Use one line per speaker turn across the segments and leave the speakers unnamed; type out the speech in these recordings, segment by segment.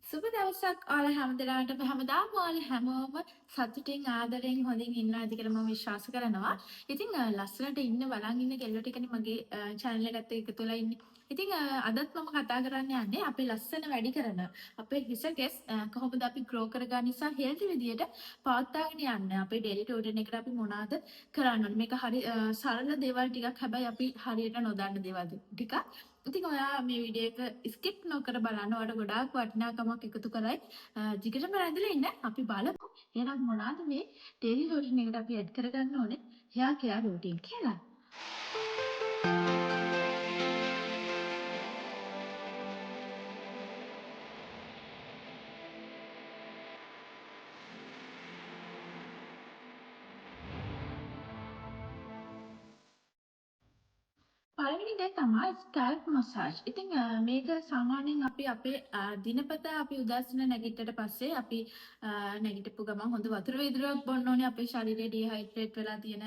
සුබ දවසක් ඔයාලා හැමදෙනාටම හැමදාම ඔයාලා හැමෝම සතුටින් ආදරෙන් හොඳින් ඉන්නවා ඇති කියලා මම විශ්වාස කරනවා. ඉතින් ලස්සනට ඉන්න බලන් ඉන්න කෙල්ලෝ ටිකනේ මගේ channel එකත් එක්ක එකතු වෙලා ඉන්නේ. ඉතින් අදත් මම කතා කරන්න යන්නේ අපේ ලස්සන වැඩි කරන අපේ හිස කෙස් කොහොමද අපි grow කරගන්න නිසා healthy විදියට පවත්වාගෙන යන්න. අපේ daily routine එකට අපි මොනවාද කරන්න ඕනේ. මේක හරි සරල දේවල් ටිකක් හැබැයි අපි හරියට නොදන්න දේවල් ටිකක්. ඉතින් ඔයා මේ වීඩියෝ එක ස්කිප් නොකර බලන්න. ඔයාලට ගොඩාක් වටිනාකමක් එකතු කරයි. දිගටම රැඳිලා ඉන්න. අපි බලමු. එහෙනම් මොනවාද මේ ඩේලි රූටින් එකට අපි ඇඩ් කරගන්න ඕනේ? hair care routine කියලා. පළවෙනි දේ තමයි ස්කැල්ප් මසාජ්. ඉතින් මේක සාමාන්‍යයෙන් අපි අපේ දිනපතා අපි උදෑසන නැගිට්ටට පස්සේ අපි නැගිටපු ගමන් හොඳ වතුර වීදුරුවක් බොන්න ඕනේ අපේ ශරීරය ඩිහයිඩ්‍රේට් වෙලා තියෙන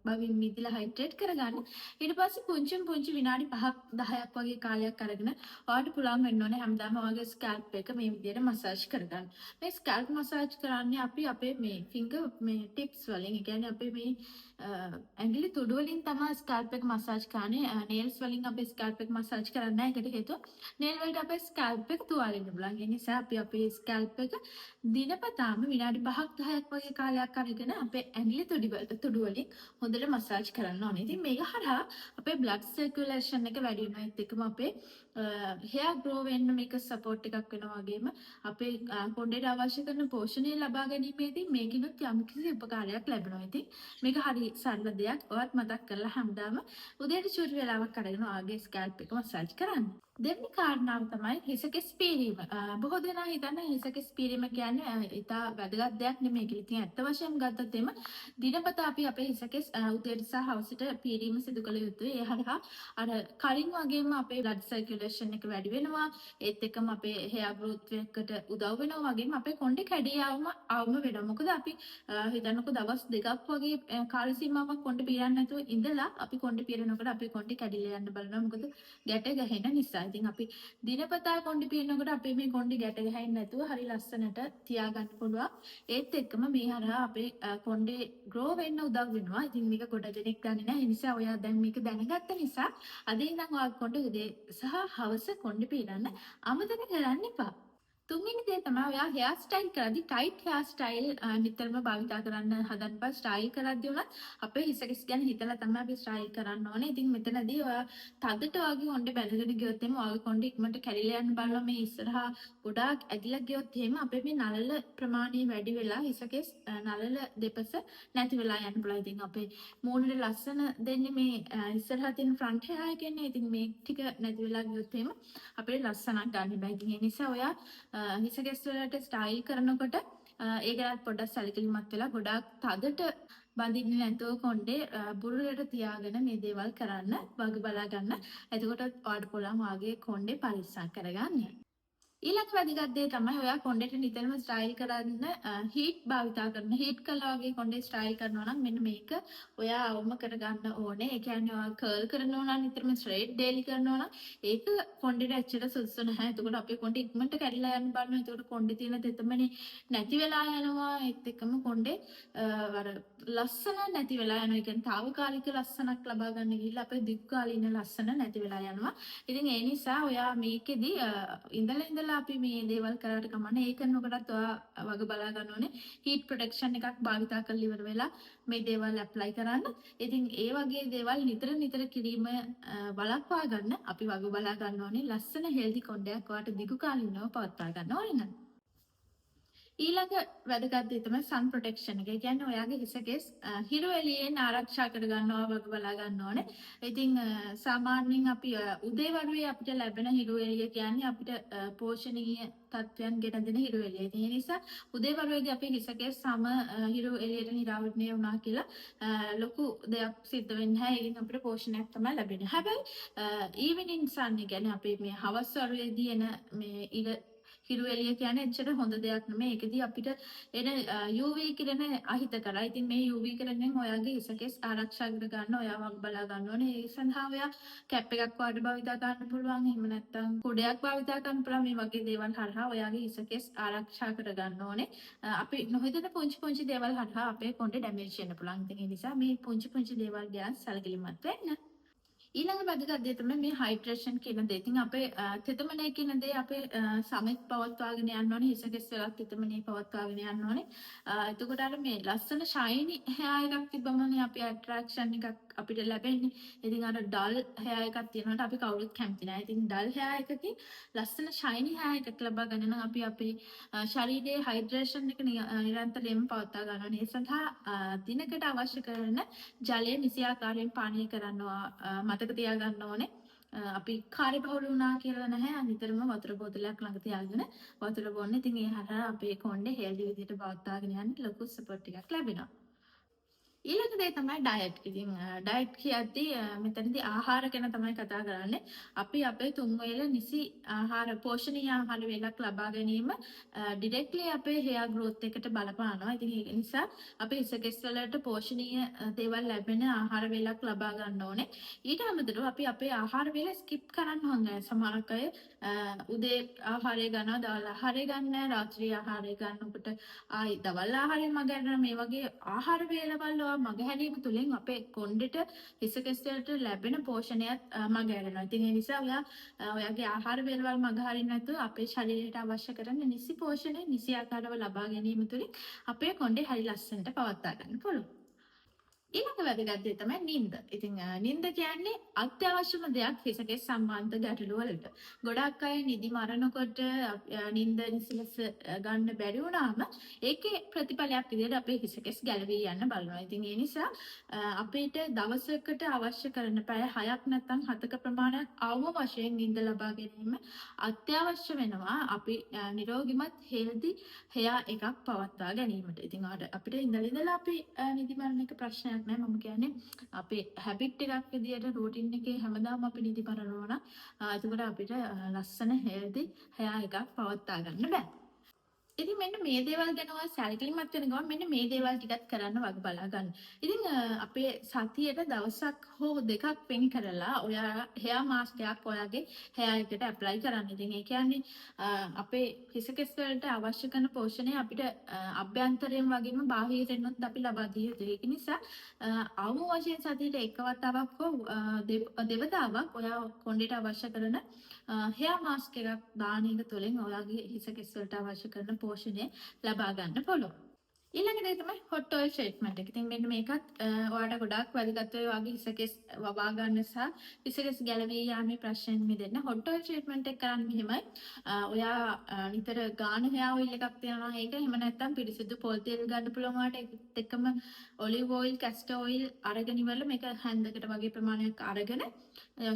බවින් මිදලා හයිඩ්‍රේට් කරගන්න. ඊට පස්සේ පුංචි විනාඩි 5ක් 10ක් වගේ කාලයක් අරගෙන ඔයාලට පුළුවන් වෙන්න ඕනේ හැමදාම ඔයාගේ ස්කැල්ප් එක මේ විදිහට මසාජ් කරගන්න. මේ ස්කැල්ප් මසාජ් කරන්නේ අපි අපේ මේ ෆින්ගර් මේ ටිප්ස් වලින්. ඒ කියන්නේ අපේ මේ ඇඟිලි තුඩු වලින් තමයි ස්කැල්ප් එක මසාජ් කරන්නේ. නේල්ස් වලින් අපි ස්කැල්ප් එක මසාජ් කරන්නේ නැහැ. ඒකට හේතුව නේල් වලට අපේ ස්කැල්ප් එක තුවාල වෙන්න පුළුවන්. ඒ නිසා අපි අපේ ස්කැල්ප් එක දිනපතාම විනාඩි 5ක් 10ක් වගේ කාලයක් අරගෙන අපේ ඇඟිලි තුඩු වලින් හොඳට මසාජ් කරන්න ඕනේ. ඉතින් මේක හරහා අපේ blood circulation එක වැඩි වෙනවා. ඒත් එක්කම අපේ hair grow වෙන්න මේක support එකක් වෙනවා වගේම අපේ කොණ්ඩේට අවශ්‍ය කරන පෝෂණය ලබා ගැනීමේදී මේකිනුත් යම්කිසි උපකාරයක් ලැබෙනවා. ඉතින් මේක හරි සරල දෙයක්. ඔයත් මතක් කරලා හැමදාම උදේට චූටි වෙලාවක් අරගෙන ඔයාගේ ස්කැල්ප් එක මසාජ් කරන්න. දෙවෙනි කාරණාව තමයි හිසකෙස් පීරීම. බොහෝ දෙනා හිතන්නේ හිසකෙස් පීරීම කියන්නේ ඉතා වැදගත් දෙයක් නෙමෙයි කියලා. ඉතින් ඇත්ත වශයෙන්ම ගත්තොත් එම දිනපතා අපි අපේ හිසකෙස් උදේට සහ හවසට පීරීම සිදු කළ යුතුයි. ඒ හරහා අර කලින් වගේම අපේ blood circulation එක වැඩි වෙනවා. ඒත් එක්කම අපේ hair growth එකට උදව් වෙනවා වගේම අපේ කොණ්ඩේ කැඩී යාම වෙනවා. මොකද අපි හිතන්නකෝ දවස් දෙකක් වගේ කාල සීමාවක් කොණ්ඩේ පීරන්නේ නැතුව ඉඳලා අපි කොණ්ඩේ පීරනකොට අපේ කොණ්ඩේ කැඩිලා යන්න බලනවා. මොකද ගැට ගැහෙන නිසා. ඉතින් අපි දිනපතා කොණ්ඩේ පීරනකොට අපේ මේ කොණ්ඩේ ගැට ගැහෙන්නේ නැතුව හරි ලස්සනට තියාගන්න පුළුවන්. ඒත් එක්කම මේ හරහා අපේ කොණ්ඩේ grow වෙන්න උදව් වෙනවා. ඉතින් මේක ගොඩ දෙනෙක් දන්නේ නැහැ. ඒ නිසා ඔයා දැන් මේක දැනගත්ත නිසා අද ඉඳන් ඔයා කොණ්ඩේ උදේ සහ හවස කොණ්ඩේ පීරන්න අමතක කරන්න එපා. තුන්වෙනි දේ තමයි ඔයා hear style කරද්දී tight hair style නිතරම භාවිතා කරන්න හදන්න. ස්ටයිල් කරද්දී උනත් අපේ හිසකෙස් ගැන හිතලා තමයි අපි ස්ටයිල් කරන්න ඕනේ. ඉතින් මෙතනදී ඔයා තදට වගේ කොණ්ඩේ බැඳගෙන ගියොත් එimhe ඔයාගේ කොණ්ඩේ ඉක්මනට කැඩිලා යන්න බලනවා. මේ ඉස්සරහා ගොඩාක් ඇදිලා ගියොත් එහෙම අපේ මේ නළල ප්‍රමාණය වැඩි වෙලා හිසකෙස් නළල දෙපස නැති වෙලා යන්න පුළුවන්. ඉතින් අපේ මූණට ලස්සන දෙන්නේ මේ ඉස්සරහා තියෙන front hair එකනේ. ඉතින් මේ ටික නැති වෙලා ගියොත් එහෙම අපේ ලස්සනක් ගන්න බෑ. ඉතින් ඒ නිසා ඔයා හිසකෙස් වලට ස්ටයිල් කරනකොට ඒ ගැනත් පොඩ්ඩක් සැලකිලිමත් වෙලා ගොඩාක් තදට බඳින්නේ නැතුව කොණ්ඩේ බුරුලට තියාගෙන මේ දේවල් කරන්න වග බලා ගන්න. එතකොට ඔයාලට පුළුවන් ඔයාගේ කොණ්ඩේ පරිස්සම් කරගන්න. ඊළඟ වැදගත් දේ තමයි ඔයා කොණ්ඩේට නිතරම ස්ටයිල් කරන්න හීට් භාවිතා කරන. හීට් කළා වගේ කොණ්ඩේ ස්ටයිල් කරනවා නම් මෙන්න මේක ඔයා අවම කරගන්න ඕනේ. ඒ කියන්නේ ඔයා කර්ල් කරනවා නම් නිතරම ස්ට්‍රේට් ඩේලි කරනවා නම් ඒක කොණ්ඩේට ඇත්තට සුදුසු නැහැ. එතකොට අපේ කොණ්ඩේ ඉක්මනට කැඩිලා යන්න බලනවා. එතකොට කොණ්ඩේ තියෙන තෙතමනේ නැති වෙලා යනවා. ඒත් එක්කම කොණ්ඩේ අර ලස්සන නැති වෙලා යනවා. ඒ කියන්නේ తాවකාලික ලස්සනක් ලබා ගන්න ගිහිල්ලා අපේ දීර්ඝකාලීන ලස්සන නැති වෙලා යනවා. ඉතින් ඒ නිසා ඔයා මේකෙදි ඉඳලා අපි මේ දේවල් කරාට කමන්නේ ඒක කරනකොටත් ඔයා වග බලා ගන්න ඕනේ හීට් ප්‍රොටෙක්ෂන් එකක් භාවිතා කරලා ඉවර වෙලා මේ දේවල් ඇප්ලයි කරන්න. ඉතින් ඒ වගේ දේවල් නිතර කිරීම වළක්වා ගන්න අපි වග බලා ගන්න ඕනේ. ලස්සන හෙල්දි කොණ්ඩයක් ඔයාට දිගු කාලිනව පවත්වා ගන්න ඕනේ නම්. ඊළඟ වැදගත් දේ තමයි sun protection එක. ඒ කියන්නේ ඔයාගේ හිසකෙස් හිරු එළියෙන් ආරක්ෂා කර ගන්නවා වගේ බලා ගන්න ඕනේ. ඉතින් සාමාන්‍යයෙන් අපි උදේවරුේ අපිට ලැබෙන හිරු එළිය කියන්නේ අපිට පෝෂණීය තත්ත්වයන් ගෙන දෙන හිරු එළිය. ඒ නිසා උදේවරුේදී අපේ හිසකෙස් සම හිරු එළියට නිරාවරණය වුණා කියලා ලොකු දෙයක් සිද්ධ වෙන්නේ නැහැ. ඒකෙන් අපිට පෝෂණයක් තමයි ලැබෙන්නේ. හැබැයි evening sun කියන්නේ අපේ මේ හවස් වරුවේදී එන මේ හිරු එළිය කියන්නේ එච්චර හොඳ දෙයක් නෙමෙයි. ඒකෙදි අපිට එන UV කිරණ අහිත කරා. ඉතින් මේ UV කිරණෙන් ඔයාගේ හිසකෙස් ආරක්ෂා කර ගන්න ඔයා වග බලා ගන්න ඕනේ. ඒ සඳහා ඔයා කැප් එකක් වාඩ භාවිතා ගන්න පුළුවන්. එහෙම නැත්නම් කුඩයක් භාවිතා කරන්න පුළුවන්. මේ වගේ දේවල් හරහා ඔයාගේ හිසකෙස් ආරක්ෂා කර ගන්න ඕනේ. අපි නොහිතන පුංචි දේවල් හරහා අපේ කොණ්ඩේ ඩැමේජ් වෙන්න පුළුවන්. ඉතින් ඒ නිසා මේ පුංචි දේවල් ගැන සැලකිලිමත් වෙන්න. ඊළඟ වැදගත් දේ තමයි මේ හයිඩ්‍රේෂන් කියන දේ. ඉතින් අපේ තෙතමනය කියන දේ අපේ සමෙත් පවත්වාගෙන යන්න ඕනේ. හිසකෙස් වලත් තෙතමනය පවත්වාගෙන යන්න ඕනේ. එතකොට අර මේ ලස්සන ෂයිනි hair එකක් තිබ්බමනේ අපි ඇට්‍රැක්ෂන් එකක් අපිට ලැබෙන්නේ. ඉතින් අර ඩල් hair එකක් තියෙනකොට අපි කවුරුත් කැමති නැහැ. ඉතින් ඩල් hair එකකින් ලස්සන ෂයිනි hair එකක් ලබා ගන්න නම් අපි අපේ ශරීරයේ හයිඩ්‍රේෂන් එක නිරන්තරයෙන්ම පවත්වා ගන්න ඕනේ. ඒ සඳහා දිනකට අවශ්‍ය කරන ජලය නිසියාකාරයෙන් පානය කරනවා මතක තියාගන්න ඕනේ. අපි කාර්යබහුල වුණා කියලා නැහැ. නිතරම වතුර බෝතලයක් ළඟ තියාගෙන වතුර බොන්න. ඉතින් ඒ හරහා අපේ කොණ්ඩේ හෙල්දි විදිහට පවත්වාගෙන යන්න ලොකු සපෝට් එකක් ලැබෙනවා. ඊළඟ දේ තමයි ඩයට්. ඉතින් ඩයට් කියද්දී මෙතනදී ආහාර ගැන තමයි කතා කරන්නේ. අපි අපේ තුන් වේල නිසි ආහාර පෝෂණීය ආහාර වේලක් ලබා ගැනීම ඩිරෙක්ට්ලි අපේ hair growth එකට බලපානවා. ඉතින් ඒක නිසා අපි හිසකෙස් වලට පෝෂණීය දේවල් ලැබෙන ආහාර වේලක් ලබා ගන්න ඕනේ. ඊට අමතරව අපි අපේ ආහාර වේල ස්කිප් කරන්න හොඳ නැහැ. සමහරක් අය උදේ ආහාරය ගන්නවා, දවල් ආහාරය ගන්න නැහැ, රාත්‍රී ආහාරය ගන්නකොට ආයි දවල් ආහාරය මගහැරෙනවා. මේ වගේ ආහාර වේලවල මගහැරීම තුළින් අපේ කොණ්ඩෙට හිසකෙස් වලට ලැබෙන පෝෂණයත් මගහැරෙනවා. ඉතින් ඒ නිසා ඔයාගේ ආහාර වේලවල මගහරින්න නැතුව අපේ ශරීරයට අවශ්‍ය කරන නිසි පෝෂණය නිසි ආකාරව ලබා ගැනීම තුළින් අපේ කොණ්ඩේ හරි ලස්සනට පවත්වා ගන්න පුළුවන්. ඊළඟ වැදගත් දේ තමයි නිින්ද. ඉතින් නිින්ද කියන්නේ අත්‍යවශ්‍යම දෙයක් හිසකෙස් සම්බන්ධ ගැටලු වලට. ගොඩක් අය නිදි මරනකොට නිින්ද නිසිලස ගන්න බැරි වුණාම ඒකේ ප්‍රතිඵලයක් විදිහට අපේ හිසකෙස් ගැලවී යන්න බලනවා. ඉතින් ඒ නිසා අපිට දවසකට අවශ්‍ය කරන පැය 6ක් නැත්නම් 7ක ප්‍රමාණයක් අවම වශයෙන් නිින්ද ලබා ගැනීම අත්‍යවශ්‍ය වෙනවා. අපි නිරෝගිමත් හෙල්දි hair එකක් පවත්වා ගැනීමට. ඉතින් අපිට ඉඳලා අපි නිදි මරන එක ප්‍රශ්නයක් නෑ. මම කියන්නේ අපේ හැබිට් එකක් විදියට රූටින් එකේ හැමදාම අපි නිදි මරනවා නම් එතකොට අපිට ලස්සන හෙල්දි hair එකක් පවත්වා ගන්න බෑ. ඉතින් මෙන්න මේ දේවල් ගැන ඔයා සැලකිලිමත් වෙන ගමන් මෙන්න මේ දේවල් ටිකක් කරන්න වග බලා ගන්න. ඉතින් අපේ සතියට දවසක් හෝ දෙකක් වෙන් කරලා ඔයා hair mask එකක් ඔයාගේ hair එකට apply කරන්න. ඉතින් ඒ කියන්නේ අපේ හිසකෙස් වලට අවශ්‍ය කරන පෝෂණය අපිට අභ්‍යන්තරයෙන් වගේම බාහිරිනුත් අපි ලබා දිය යුතුයි. ඒක නිසා අවම වශයෙන් සතියට එක වතාවක් හෝ දෙවතාවක් ඔයා කොණ්ඩේට අවශ්‍ය කරන hair mask එකක් දාන එක තුළින් ඔයාගේ හිසකෙස් වලට අවශ්‍ය කරන පෝෂණය ලබා ගන්න පුළුවන්. ඊළඟ දේ තමයි hot oil treatment එක. ඉතින් මෙන්න මේකත් ඔයාලට ගොඩාක් වැදගත් වෙයි වගේ හිසකෙස් වවා ගන්න සහ හිසකෙස් ගැලවී යාමේ ප්‍රශ්නෙන් මිදෙන්න hot oil treatment එක කරන්නේ මෙහෙමයි. ඔයා නිතර ගාන hair oil එකක් තියනවා නම් ඒක එහෙම නැත්නම් පිරිසිදු පොල් තෙල් ගන්න පුළුවන් වාට ඒත් එක්කම olive oil, castor oil අරගෙන ඉවරලා මේක හැන්දකට වගේ ප්‍රමාණයක් අරගෙන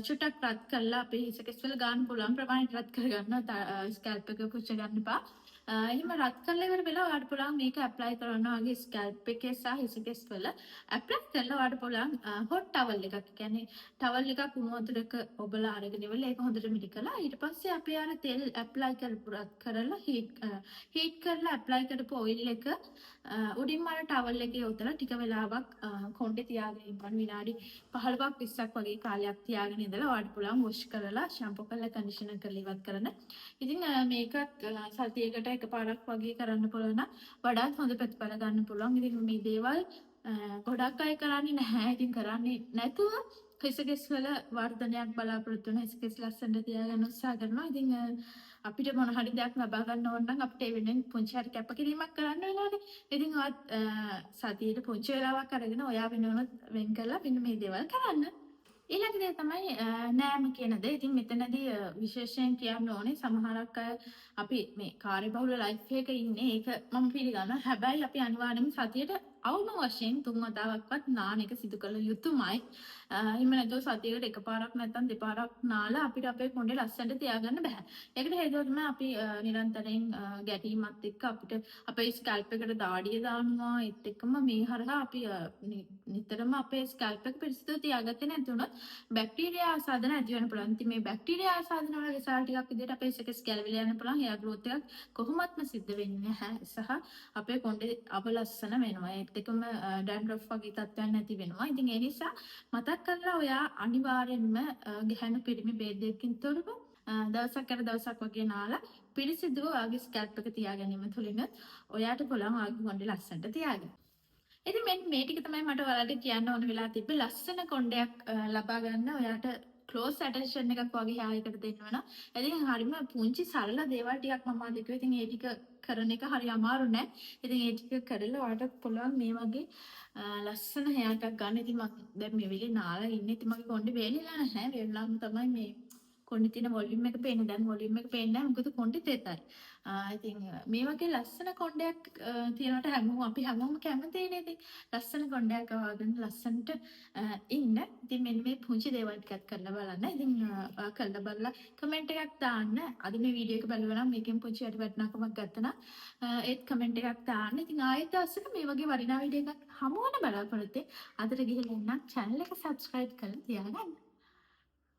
චුට්ටක් රත් කරලා අපේ හිසකෙස් වල ගන්න පුළුවන් ප්‍රමාණයට රත් කරගන්න. ස්කැල්ප් එක පුච්ච ගන්න එපා. එහෙම රත් කරලා ඉවර වෙලා ඔයාලට පුළුවන් මේක ඇප්ලයි කරනවා වගේ ස්කැල්ප් එකේ සහ හිසකෙස් වල ඇප්ලයි කරලා ඔයාලට පුළුවන් හොට් ටවල් එකක්. කියන්නේ ටවල් එකක් උණු වතුරක ඔබලා අරගෙන ඉවරලා ඒක හොඳට මිදි කරලා ඊට පස්සේ අපි අර තෙල් ඇප්ලයි කරපු රත් කරලා හීට් කරලා ඇප්ලයි කරපු ඔයිල් එක උඩින්ම අර ටවල් එකේ උතලා ටික වෙලාවක් කොණ්ඩේ තියාගෙන ඉන්න විනාඩි 15ක් 20ක් වගේ කාලයක් තියාගෙන ඉඳලා ඔයාලට පුළුවන් වොෂ් කරලා ෂැම්පූ කරලා කන්ඩිෂනර් කරලා ඉවත් කරන්න. ඉතින් මේකත් සතියකට එකපාරක් වගේ කරන්න පුළුවන් නම් වඩාත් හොඳ ප්‍රතිඵල ගන්න පුළුවන්. ඉතින් මේ දේවල් ගොඩක් අය කරන්නේ නැහැ. ඉතින් කරන්නේ නැතුව හිසකෙස් වල වර්ධනයක් බලාපොරොත්තු වෙන හිසකෙස් ලස්සනට තියාගන්න උත්සාහ කරනවා. ඉතින් අපිට මොන හරි දෙයක් ලබා ගන්න ඕන නම් අපිට ඒ වෙනුවෙන් පුංචි හරි කැපකිරීමක් කරන්න වෙනවානේ. ඉතින් ඔයත් සතියේට පුංචි වෙලාවක් අරගෙන ඔයා වෙනුවෙන් වෙන් කරලා මෙන්න මේ දේවල් කරන්න. ඊළඟ දේ තමයි නෑම කියන දේ. ඉතින් මෙතනදී විශේෂයෙන් කියන්න ඕනේ සමහරක් අය අපි මේ කාර්යබහුල ලයිෆ් එකක ඉන්නේ. ඒක මම පිළිගන්නවා. හැබැයි අපි අනිවාර්යයෙන්ම සතියට අවම වශයෙන් 3 වතාවක්වත් නාන එක සිදු කළ යුතුමයි. එහෙම නැතුව සතියකට එකපාරක් නැත්නම් දෙපාරක් නාලා අපිට අපේ කොණ්ඩේ ලස්සනට තියාගන්න බෑ. ඒකට හේතුව තමයි අපි නිරන්තරයෙන් ගැටීමත් එක්ක අපිට අපේ ස්කැල්ප් එකට දාඩිය දානවා. ඒත් එක්කම මේ හරහා අපි නිතරම අපේ ස්කැල්ප් එක පිරිසිදු තියාගත්තේ නැතුනොත් බැක්ටීරියා ආසාදන ඇති වෙන්න පුළුවන්. ඉතින් මේ බැක්ටීරියා ආසාදන වල විසාර ටිකක් විදිහට අපේ සෙකස් ගැලවිලා යන්න පුළුවන්. හෙයාර් ග්‍රෝත් එකක් කොහොමත්ම සිද්ධ වෙන්නේ නැහැ. සහ අපේ කොණ්ඩේ අවලස්සන වෙනවා. ඒත් එක්කම ඩැන්ඩ්‍රෆ් වගේ තත්ත්වයන් නැති වෙනවා. ඉතින් ඒ නිසා මතක් කරලා ඔයා අනිවාර්යෙන්ම ගැහැණු පිරිමි ભેදයකින් තොරව දවසක් කර දවසක් වගේ නාලා පිරිසිදුව ඔයාගේ ස්කැල්ප් එක තියාගැනීම තුළින් ඔයාට පුළුවන් ඔයාගේ කොණ්ඩේ ලස්සනට තියාගන්න. ඉතින් මේ ටික තමයි මට ඔයාලට කියන්න ඕන වෙලා තිබ්බේ. ලස්සන කොණ්ඩයක් ලබා ගන්න ඔයාට ක්ලෝස් ඇටෙන්ෂන් එකක් වගේ හායකට දෙන්න වෙනවා. ඉතින් හරිම පුංචි සරල දේවල් ටිකක් මම අද කිව්වා. ඉතින් ඒ ටික කරන එක හරි අමාරු නෑ. ඉතින් ඒ ටික කරලා ඔයාලට පුළුවන් මේ වගේ ලස්සන හෙයාර් එකක් ගන්න. ඉතින් මම දැන් මේ වෙලේ නාලා ඉන්නේ. ඉතින් මගේ කොණ්ඩේ වේලිලා නැහැ. වේලලාම තමයි මේ කොණ්ඩේ තියෙන වොලියුම් එක පේන්නේ. දැන් වොලියුම් එක පේන්නේ නැහැ. මොකද කොණ්ඩේ තෙතයි. ඉතින් මේ වගේ ලස්සන කොණ්ඩයක් තියනට අපි හැමෝම කැමතිනේ. ඉතින් ලස්සන කොණ්ඩයක් අවාගෙන ලස්සනට ඉන්න. ඉතින් මෙන්න මේ පුංචි දේවල් ටිකක් කරලා බලන්න. ඉතින් කරලා බලලා කමෙන්ට් එකක් දාන්න. අද මේ වීඩියෝ එක බලුවා නම් මේකෙන් පුංචි හරි වටිනාකමක් ගත්තා නම් ඒත් කමෙන්ට් එකක් දාන්න. ඉතින් ආයෙත් දවසක මේ වගේ වටිනා වීඩියෝ එකක් හමු වෙන බලාපොරොත්තු වෙන්න. අදට ගිහලා ඉන්න channel එක subscribe කරලා තියාගන්න.